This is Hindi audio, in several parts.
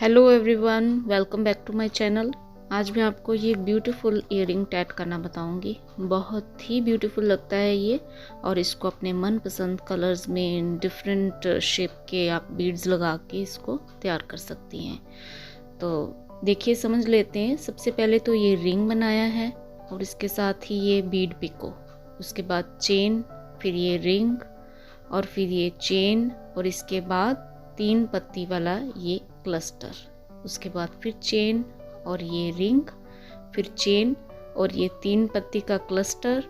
Hello everyone, welcome back to my channel. आज मैं आपको ये ब्यूटीफुल ईयरिंग टैट करना बताऊंगी। बहुत ही ब्यूटीफुल लगता है ये, और इसको अपने मनपसंद कलर्स में डिफरेंट शेप के आप बीड्स लगा के इसको तैयार कर सकती हैं। तो देखिए, समझ लेते हैं। सबसे पहले तो ये रिंग बनाया है और इसके साथ ही ये बीड पिको, उसके बाद चेन, फिर ये रिंग और फिर ये चेन, और इसके बाद 3 पत्ती वाला ये क्लस्टर, उसके बाद फिर चेन और ये रिंग, फिर चेन और ये 3 पत्ती का क्लस्टर,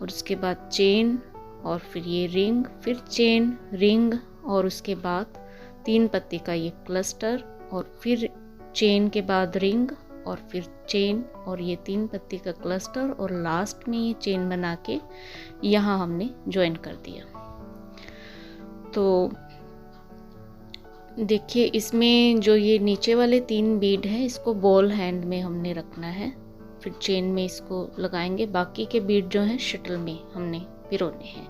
और उसके बाद चेन और फिर ये रिंग, फिर चेन रिंग और उसके बाद 3 पत्ती का ये क्लस्टर, और फिर चेन के बाद रिंग और फिर चेन और ये 3 पत्ती का क्लस्टर, और लास्ट में ये चेन बना के यहाँ हमने ज्वाइन कर दिया। तो देखिए, इसमें जो ये नीचे वाले 3 बीड हैं, इसको बॉल हैंड में हमने रखना है, फिर चेन में इसको लगाएंगे। बाकी के बीड जो हैं शटल में हमने पिरोने हैं,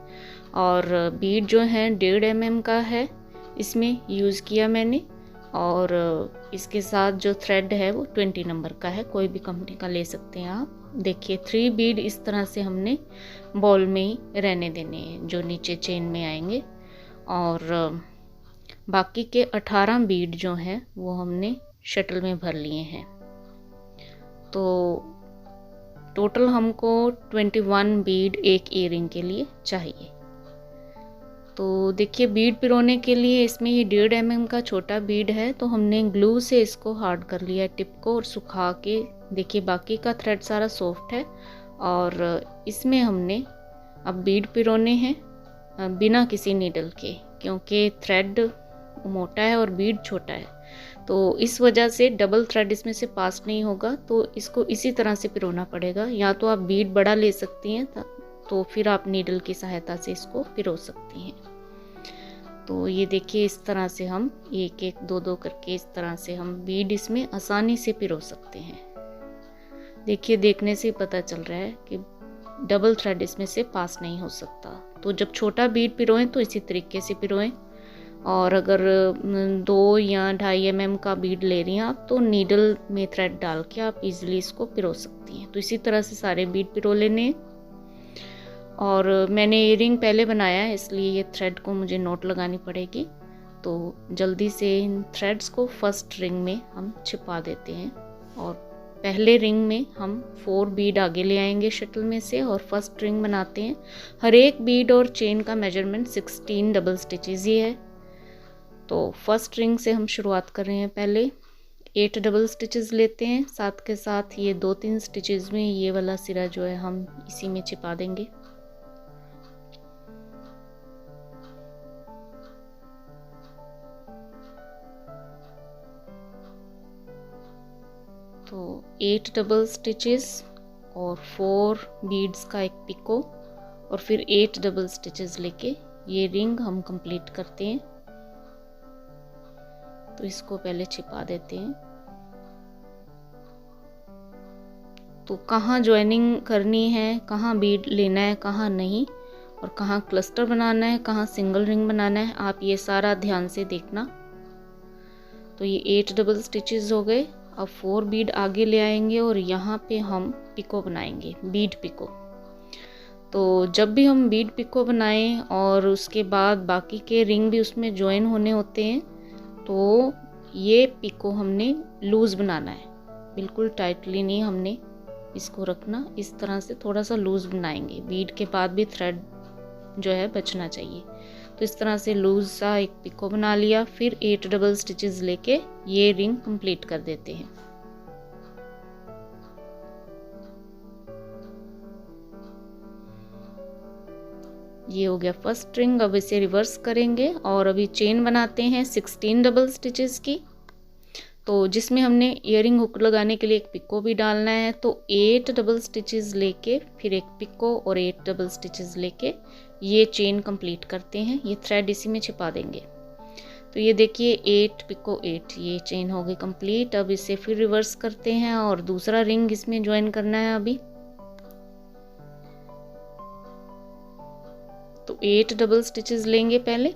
और बीड जो है 1.5 mm का है, इसमें यूज़ किया मैंने। और इसके साथ जो थ्रेड है वो 20 नंबर का है, कोई भी कंपनी का ले सकते हैं आप। देखिए, 3 बीड इस तरह से हमने बॉल में ही रहने देने हैं जो नीचे चेन में आएंगे, और बाकी के 18 बीड जो हैं वो हमने शटल में भर लिए हैं। तो टोटल हमको 21 बीड एक ईयरिंग के लिए चाहिए। तो देखिए, बीड पिरोने के लिए इसमें ये 1.5 mm का छोटा बीड है, तो हमने ग्लू से इसको हार्ड कर लिया है टिप को, और सुखा के देखिए बाकी का थ्रेड सारा सॉफ्ट है। और इसमें हमने अब बीड पिरोने हैं बिना किसी नीडल के, क्योंकि थ्रेड मोटा है और बीड छोटा है, तो इस वजह से डबल थ्रेड इसमें से पास नहीं होगा। तो इसको इसी तरह से पिरोना पड़ेगा। या तो आप बीड बड़ा ले सकती हैं, तो फिर आप नीडल की सहायता से इसको पिरो सकती हैं। तो ये देखिए, इस तरह से हम एक एक दो दो करके इस तरह से हम बीड इसमें आसानी से पिरो सकते हैं। देखिए, देखने से पता चल रहा है कि डबल थ्रेड इसमें से पास नहीं हो सकता। तो जब छोटा बीड पिरोएं तो इसी तरीके से पिरोएं, और अगर 2 या 2.5 mm का बीड ले रही हैं आप, तो नीडल में थ्रेड डाल के आप इजीली इसको पिरो सकती हैं। तो इसी तरह से सारे बीड पिरो लेने। और मैंने ईयरिंग पहले बनाया है, इसलिए ये थ्रेड को मुझे नोट लगानी पड़ेगी। तो जल्दी से इन थ्रेड्स को फर्स्ट रिंग में हम छिपा देते हैं, और पहले रिंग में हम 4 बीड आगे ले आएंगे शटल में से, और फर्स्ट रिंग बनाते हैं। हर एक बीड और चेन का मेजरमेंट 16 डबल स्टिचेज ही है। तो फर्स्ट रिंग से हम शुरुआत कर रहे हैं। पहले 8 डबल स्टिचेस लेते हैं, साथ के साथ ये 2-3 स्टिचेस में ये वाला सिरा जो है हम इसी में छिपा देंगे। तो 8 डबल स्टिचेस और 4 बीड्स का एक पिको, और फिर 8 डबल स्टिचेस लेके ये रिंग हम कंप्लीट करते हैं। तो इसको पहले छिपा देते हैं। तो कहाँ ज्वाइनिंग करनी है, कहाँ बीड लेना है, कहाँ नहीं, और कहाँ क्लस्टर बनाना है, कहाँ सिंगल रिंग बनाना है, आप ये सारा ध्यान से देखना। तो ये 8 डबल स्टिचेस हो गए। अब 4 बीड आगे ले आएंगे, और यहाँ पे हम पिको बनाएंगे, बीड पिको। तो जब भी हम बीड पिको बनाएं और उसके बाद बाकी के रिंग भी उसमें ज्वाइन होने होते हैं, तो ये पिको हमने लूज बनाना है, बिल्कुल टाइटली नहीं हमने इसको रखना। इस तरह से थोड़ा सा लूज बनाएंगे, बीड के बाद भी थ्रेड जो है बचना चाहिए। तो इस तरह से लूज सा एक पिको बना लिया। फिर 8 डबल स्टिचेस लेके ये रिंग कंप्लीट कर देते हैं। ये हो गया फर्स्ट रिंग। अब इसे रिवर्स करेंगे, और अभी चेन बनाते हैं 16 डबल स्टिचेस की, तो जिसमें हमने ईयरिंग हुक लगाने के लिए एक पिको भी डालना है। तो 8 डबल स्टिचेस लेके फिर एक पिको और 8 डबल स्टिचेस लेके ये चेन कंप्लीट करते हैं। ये थ्रेड इसी में छिपा देंगे। तो ये देखिए, 8 पिको 8, ये चेन हो गई कंप्लीट। अब इसे फिर रिवर्स करते हैं और दूसरा रिंग इसमें ज्वाइन करना है अभी। तो 8 डबल स्टिचेस लेंगे पहले,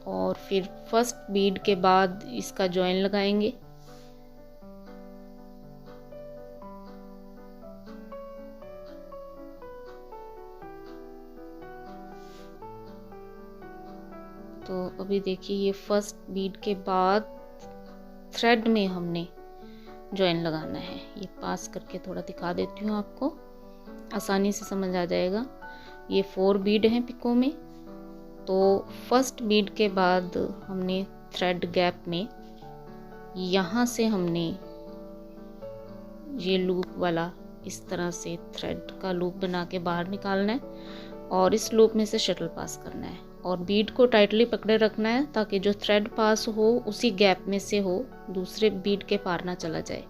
और फिर फर्स्ट बीड के बाद इसका जॉइन लगाएंगे। तो अभी देखिए ये फर्स्ट बीड के बाद थ्रेड में हमने जॉइन लगाना है। ये पास करके थोड़ा दिखा देती हूँ, आपको आसानी से समझ आ जाएगा। ये 4 बीड हैं पिको में, तो फर्स्ट बीड के बाद हमने थ्रेड गैप में यहाँ से हमने ये लूप वाला इस तरह से थ्रेड का लूप बना के बाहर निकालना है और इस लूप में से शटल पास करना है और बीड को टाइटली पकड़े रखना है ताकि जो थ्रेड पास हो उसी गैप में से हो, दूसरे बीड के पार ना चला जाए।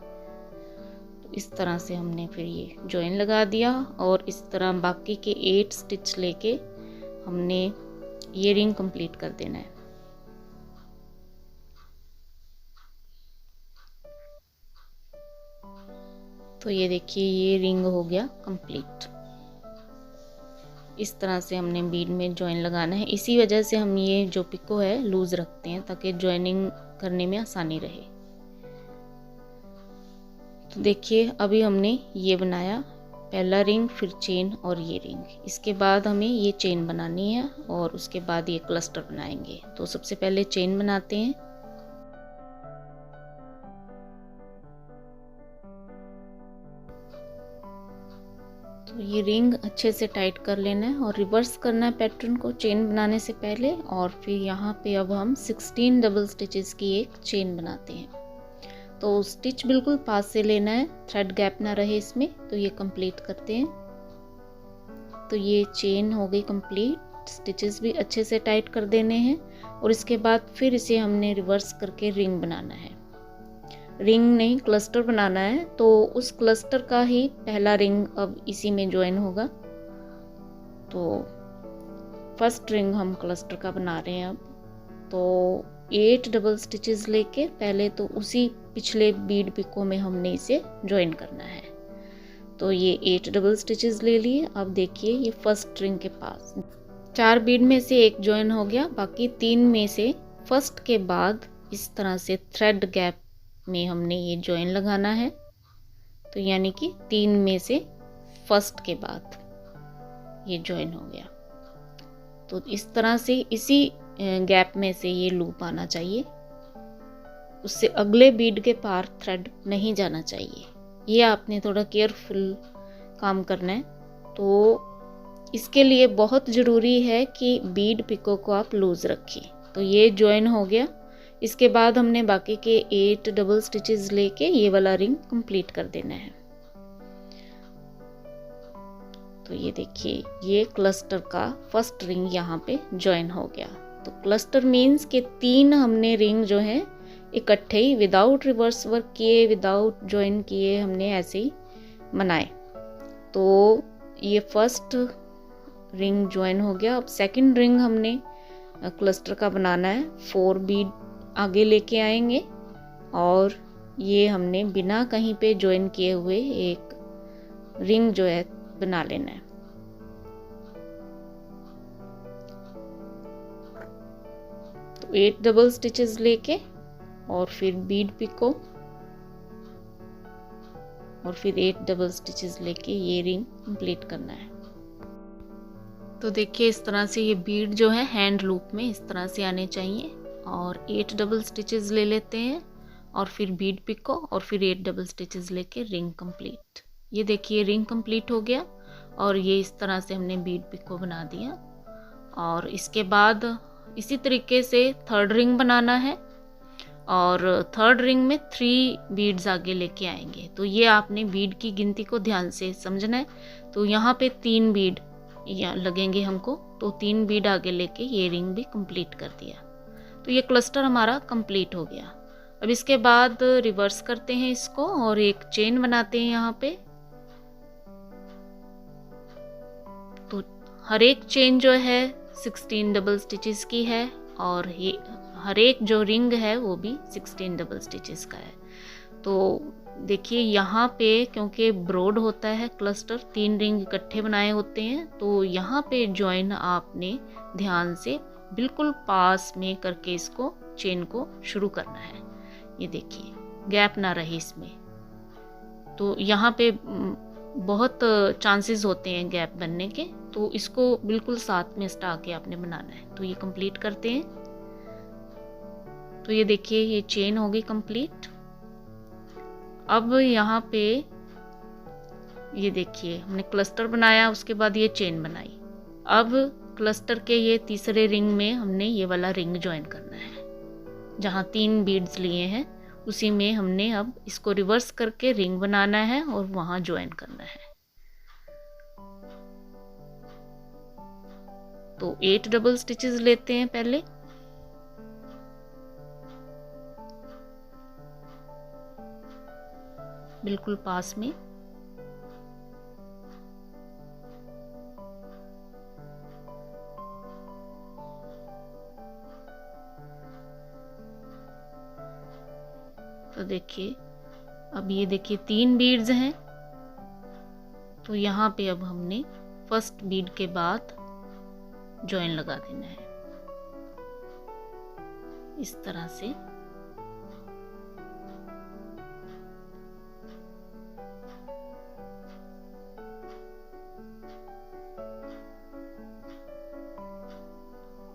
तो इस तरह से हमने फिर ये जॉइन लगा दिया और इस तरह बाकी के 8 स्टिच लेके हमने ये रिंग कंप्लीट कर देना है। तो ये देखिए ये रिंग हो गया कंप्लीट। इस तरह से हमने बीड में जॉइन लगाना है। इसी वजह से हम ये जो पिको है लूज रखते हैं ताकि जॉइनिंग करने में आसानी रहे। तो देखिए अभी हमने ये बनाया, पहला रिंग, फिर चेन और ये रिंग। इसके बाद हमें ये चेन बनानी है और उसके बाद ये क्लस्टर बनाएंगे। तो सबसे पहले चेन बनाते हैं। तो ये रिंग अच्छे से टाइट कर लेना है और रिवर्स करना है पैटर्न को चेन बनाने से पहले। और फिर यहाँ पे अब हम 16 डबल स्टिचेस की एक चेन बनाते हैं। तो स्टिच बिल्कुल पास से लेना है, थ्रेड गैप ना रहे इसमें। तो ये कंप्लीट करते हैं। तो ये चेन हो गई कंप्लीट, स्टिचेस भी अच्छे से टाइट कर देने हैं और इसके बाद फिर इसे हमने रिवर्स करके रिंग बनाना है। रिंग नहीं, क्लस्टर बनाना है। तो उस क्लस्टर का ही पहला रिंग अब इसी में ज्वाइन होगा। तो फर्स्ट रिंग हम क्लस्टर का बना रहे हैं अब। तो 8 डबल स्टिचेस लेके पहले तो उसी पिछले बीड पिको में हमने इसे ज्वाइन करना है। तो ये 8 डबल स्टिचेस ले लिए। अब देखिए ये फर्स्ट रिंग के पास 4 बीड में से एक ज्वाइन हो गया, बाकी 3 में से फर्स्ट के बाद इस तरह से थ्रेड गैप में हमने ये ज्वाइन लगाना है। तो यानी कि 3 में से फर्स्ट के बाद ये ज्वाइन हो गया। तो इस तरह से इसी गैप में से ये लूप आना चाहिए, उससे अगले बीड के पार थ्रेड नहीं जाना चाहिए। ये आपने थोड़ा केयरफुल काम करना है। तो इसके लिए बहुत ज़रूरी है कि बीड पिको को आप लूज रखें। तो ये ज्वाइन हो गया। इसके बाद हमने बाकी के 8 डबल स्टिचेस लेके ये वाला रिंग कंप्लीट कर देना है। तो ये देखिए ये क्लस्टर का फर्स्ट रिंग यहाँ पे ज्वाइन हो गया। तो क्लस्टर मीन्स कि 3 हमने रिंग जो है इकट्ठे ही विदाउट रिवर्स वर्क किए, विदाउट ज्वाइन किए, हमने ऐसे ही बनाए। तो ये फर्स्ट रिंग ज्वाइन हो गया। अब सेकंड रिंग हमने क्लस्टर का बनाना है। 4 बीड आगे लेके आएंगे और ये हमने बिना कहीं पे ज्वाइन किए हुए एक रिंग जो है बना लेना है। तो 8 डबल स्टिचेस लेके और फिर बीड पिको और फिर 8 डबल स्टिचेस लेके ये रिंग कंप्लीट करना है। तो देखिए इस तरह से ये बीड जो है हैंड लूप में इस तरह से आने चाहिए। और 8 डबल स्टिचेस ले लेते हैं और फिर बीड पिको और फिर 8 डबल स्टिचेस लेके रिंग कंप्लीट। ये देखिए रिंग कंप्लीट हो गया और ये इस तरह से हमने बीड पिको बना दिया। और इसके बाद इसी तरीके से थर्ड रिंग बनाना है और थर्ड रिंग में 3 बीड्स आगे लेके आएंगे। तो ये आपने बीड की गिनती को ध्यान से समझना है। तो यहाँ पे 3 बीड लगेंगे हमको, तो 3 बीड आगे लेके ये रिंग भी कंप्लीट कर दिया। तो ये क्लस्टर हमारा कंप्लीट हो गया। अब इसके बाद रिवर्स करते हैं इसको और एक चेन बनाते हैं यहाँ पे। तो हर एक चेन जो है 16 डबल स्टिचेस की है और ये हर एक जो रिंग है वो भी 16 डबल स्टिचेस का है। तो देखिए यहाँ पे क्योंकि ब्रॉड होता है क्लस्टर, 3 रिंग इकट्ठे बनाए होते हैं, तो यहाँ पे ज्वाइन आपने ध्यान से बिल्कुल पास में करके इसको चेन को शुरू करना है। ये देखिए गैप ना रहे इसमें। तो यहाँ पे बहुत चांसेस होते हैं गैप बनने के, तो इसको बिल्कुल साथ में सटा के आपने बनाना है। तो ये कंप्लीट करते हैं। तो ये देखिए ये चेन हो गई कंप्लीट। अब यहाँ पे ये देखिए हमने क्लस्टर बनाया, उसके बाद ये चेन बनाई। अब क्लस्टर के ये तीसरे रिंग में हमने ये वाला रिंग ज्वाइन करना है। जहाँ 3 बीड्स लिए हैं उसी में हमने अब इसको रिवर्स करके रिंग बनाना है और वहां ज्वाइन करना है। तो 8 डबल स्टिचेस लेते हैं पहले। बिल्कुल पास में। तो देखिए अब ये देखिए 3 बीड्स हैं। तो यहाँ पे अब हमने फर्स्ट बीड के बाद जॉइन लगा देना है इस तरह से।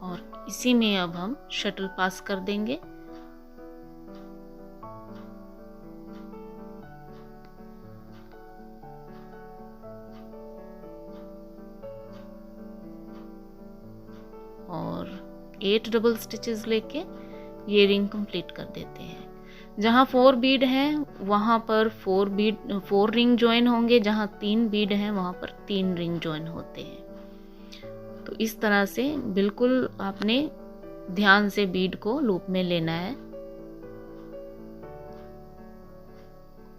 और इसी में अब हम शटल पास कर देंगे। और 8 डबल स्टिचेस लेके ये रिंग कंप्लीट कर देते हैं। जहाँ 4 बीड हैं वहाँ पर 4 रिंग ज्वाइन होंगे, जहाँ 3 बीड हैं वहाँ पर 3 रिंग ज्वाइन होते हैं। तो इस तरह से बिल्कुल आपने ध्यान से बीड को लूप में लेना है।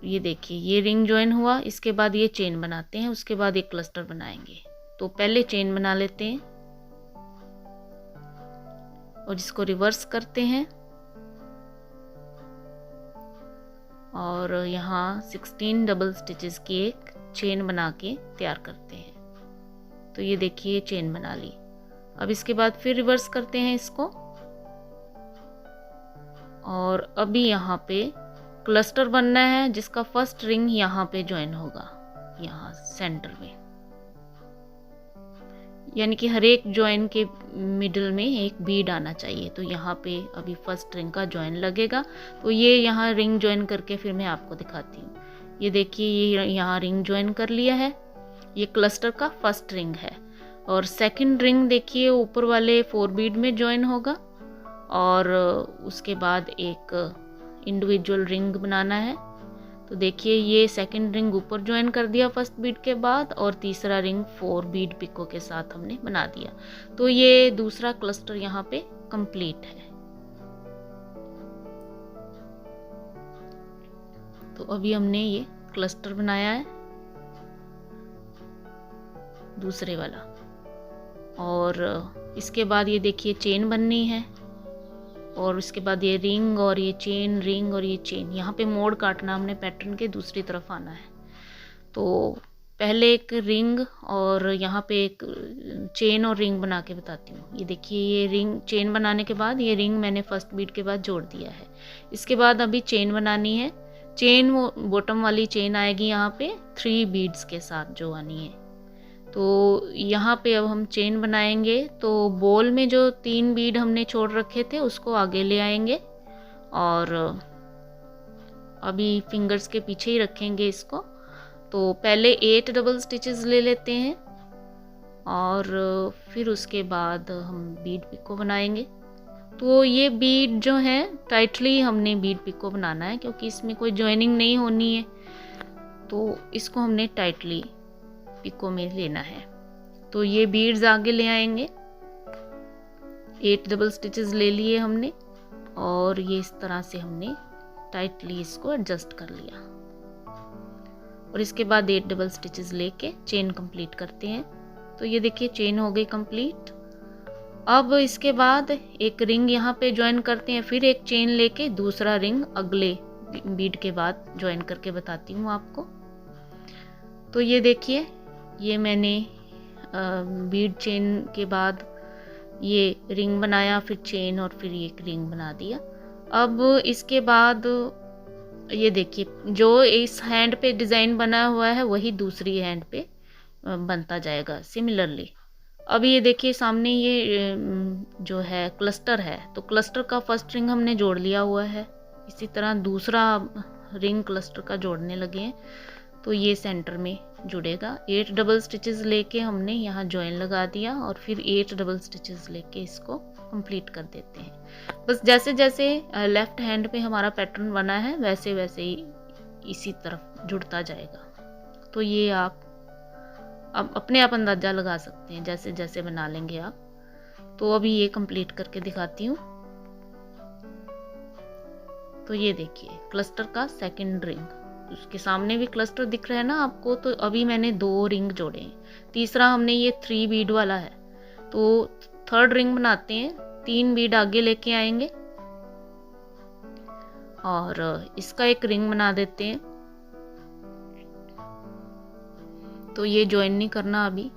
ये देखिए ये रिंग ज्वाइन हुआ, इसके बाद ये चेन बनाते हैं, उसके बाद एक क्लस्टर बनाएंगे। तो पहले चेन बना लेते हैं और इसको रिवर्स करते हैं और यहाँ 16 डबल स्टिचेस की एक चेन बना के तैयार करते हैं। तो ये देखिए चेन बना ली। अब इसके बाद फिर रिवर्स करते हैं इसको और अभी यहाँ पे क्लस्टर बनना है जिसका फर्स्ट रिंग यहाँ पे ज्वाइन होगा, यहाँ सेंटर में, यानी कि हर एक ज्वाइन के मिडिल में एक बीड आना चाहिए। तो यहाँ पे अभी फर्स्ट रिंग का ज्वाइन लगेगा। तो ये यहाँ रिंग ज्वाइन करके फिर मैं आपको दिखाती हूँ। ये देखिए ये यहाँ रिंग ज्वाइन कर लिया है, ये क्लस्टर का फर्स्ट रिंग है। और सेकंड रिंग देखिए ऊपर वाले 4 बीड में ज्वाइन होगा और उसके बाद एक इंडिविजुअल रिंग बनाना है। तो देखिए ये सेकंड रिंग ऊपर ज्वाइन कर दिया फर्स्ट बीड के बाद और तीसरा रिंग 4 बीड पिको के साथ हमने बना दिया। तो ये दूसरा क्लस्टर यहाँ पे कंप्लीट है। तो अभी हमने ये क्लस्टर बनाया है दूसरे वाला और इसके बाद ये देखिए चेन बननी है और उसके बाद ये रिंग और ये चेन, रिंग और ये चेन। यहाँ पे मोड़ काटना हमने पैटर्न के दूसरी तरफ आना है। तो पहले एक रिंग और यहाँ पे एक चेन और रिंग बना के बताती हूँ। ये देखिए ये रिंग चेन बनाने के बाद ये रिंग मैंने फर्स्ट बीट के बाद जोड़ दिया है। इसके बाद अभी चेन बनानी है। चेन वो बॉटम वाली चेन आएगी यहाँ पे 3 बीड्स के साथ जो आनी है। तो यहाँ पे अब हम चेन बनाएंगे। तो बॉल में जो 3 बीड हमने छोड़ रखे थे उसको आगे ले आएंगे और अभी फिंगर्स के पीछे ही रखेंगे इसको। तो पहले 8 डबल स्टिचेस ले लेते हैं और फिर उसके बाद हम बीड पिको बनाएंगे। तो ये बीड जो है टाइटली हमने बीड पिको बनाना है क्योंकि इसमें कोई ज्वाइनिंग नहीं होनी है। तो इसको हमने टाइटली पिको में लेना है। तो ये बीड्स आगे ले आएंगे। 8 डबल स्टिचेस ले लिए हमने और ये इस तरह से हमने टाइटली इसको एडजस्ट कर लिया और इसके बाद 8 डबल स्टिचेस लेके चेन कंप्लीट करते हैं। तो ये देखिए चेन हो गई कंप्लीट। अब इसके बाद एक रिंग यहाँ पे ज्वाइन करते हैं, फिर एक चेन लेके दूसरा रिंग अगले बीड के बाद ज्वाइन करके बताती हूँ आपको। तो ये देखिए ये मैंने बीड चेन के बाद ये रिंग बनाया, फिर चेन और फिर एक रिंग बना दिया। अब इसके बाद ये देखिए जो इस हैंड पे डिज़ाइन बना हुआ है वही दूसरी हैंड पे बनता जाएगा सिमिलरली। अब ये देखिए सामने ये जो है क्लस्टर है, तो क्लस्टर का फर्स्ट रिंग हमने जोड़ लिया हुआ है। इसी तरह दूसरा रिंग क्लस्टर का जोड़ने लगे हैं, तो ये सेंटर में जुड़ेगा। 8 डबल स्टिचेस लेके हमने यहाँ जॉइन लगा दिया और फिर 8 डबल स्टिचेस लेके इसको कंप्लीट कर देते हैं। बस जैसे जैसे लेफ्ट हैंड पे हमारा पैटर्न बना है वैसे वैसे ही इसी तरफ जुड़ता जाएगा। तो ये आप अब अपने आप अंदाज़ा लगा सकते हैं जैसे जैसे बना लेंगे आप। तो अभी ये कंप्लीट करके दिखाती हूँ। तो ये देखिए क्लस्टर का सेकंड रिंग, उसके सामने भी क्लस्टर दिख रहा है ना आपको। तो अभी मैंने 2 रिंग जोड़े हैं, तीसरा हमने ये 3 बीड वाला है, तो थर्ड रिंग बनाते हैं। 3 बीड आगे लेके आएंगे और इसका एक रिंग बना देते हैं। तो ये ज्वाइन नहीं करना अभी,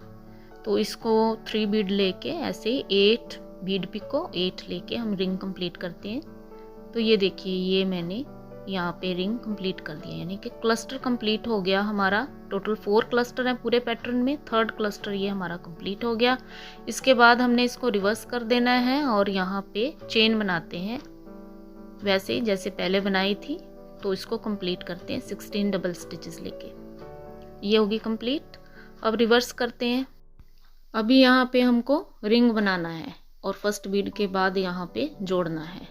तो इसको 3 बीड लेके ऐसे 8 बीड पिक को 8 लेके हम रिंग कंप्लीट करते हैं। तो ये देखिए ये मैंने यहाँ पे रिंग कंप्लीट कर दिया, यानी कि क्लस्टर कंप्लीट हो गया हमारा। टोटल 4 क्लस्टर हैं पूरे पैटर्न में, थर्ड क्लस्टर ये हमारा कंप्लीट हो गया। इसके बाद हमने इसको रिवर्स कर देना है और यहाँ पे चेन बनाते हैं वैसे ही जैसे पहले बनाई थी। तो इसको कंप्लीट करते हैं 16 डबल स्टिचेस लेके। ये होगी कंप्लीट। अब रिवर्स करते हैं। अभी यहाँ पे हमको रिंग बनाना है और फर्स्ट बीड के बाद यहाँ पे जोड़ना है।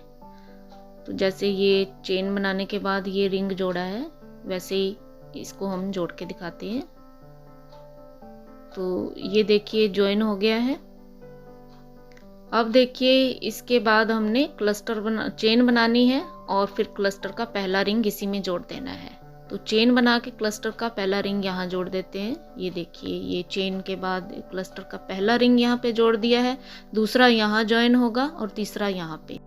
तो जैसे ये चेन बनाने के बाद ये रिंग जोड़ा है वैसे ही इसको हम जोड़ के दिखाते हैं। तो ये देखिए ज्वाइन हो गया है। अब देखिए इसके बाद हमने चेन बनानी है और फिर क्लस्टर का पहला रिंग इसी में जोड़ देना है। तो चेन बना के क्लस्टर का पहला रिंग यहाँ जोड़ देते हैं। ये देखिए ये चेन के बाद क्लस्टर का पहला रिंग यहाँ पे जोड़ दिया है, दूसरा यहाँ ज्वाइन होगा और तीसरा यहाँ पे।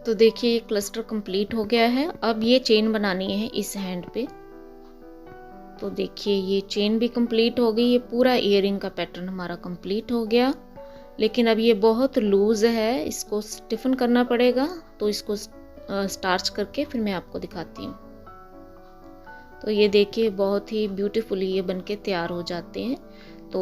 तो देखिए ये क्लस्टर कंप्लीट हो गया है। अब ये चेन बनानी है इस हैंड पे। तो देखिए ये चेन भी कंप्लीट हो गई, ये पूरा इयरिंग का पैटर्न हमारा कंप्लीट हो गया। लेकिन अब ये बहुत लूज है, इसको स्टिफन करना पड़ेगा। तो इसको स्टार्च करके फिर मैं आपको दिखाती हूँ। तो ये देखिए बहुत ही ब्यूटीफुली ये बनके तैयार हो जाते हैं। तो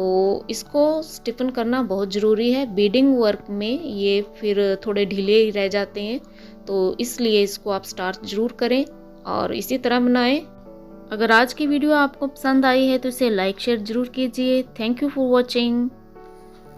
इसको स्टिफन करना बहुत ज़रूरी है, बीडिंग वर्क में ये फिर थोड़े ढीले ही रह जाते हैं। तो इसलिए इसको आप स्टार्च ज़रूर करें और इसी तरह बनाएं। अगर आज की वीडियो आपको पसंद आई है तो इसे लाइक शेयर ज़रूर कीजिए। Thank you for watching.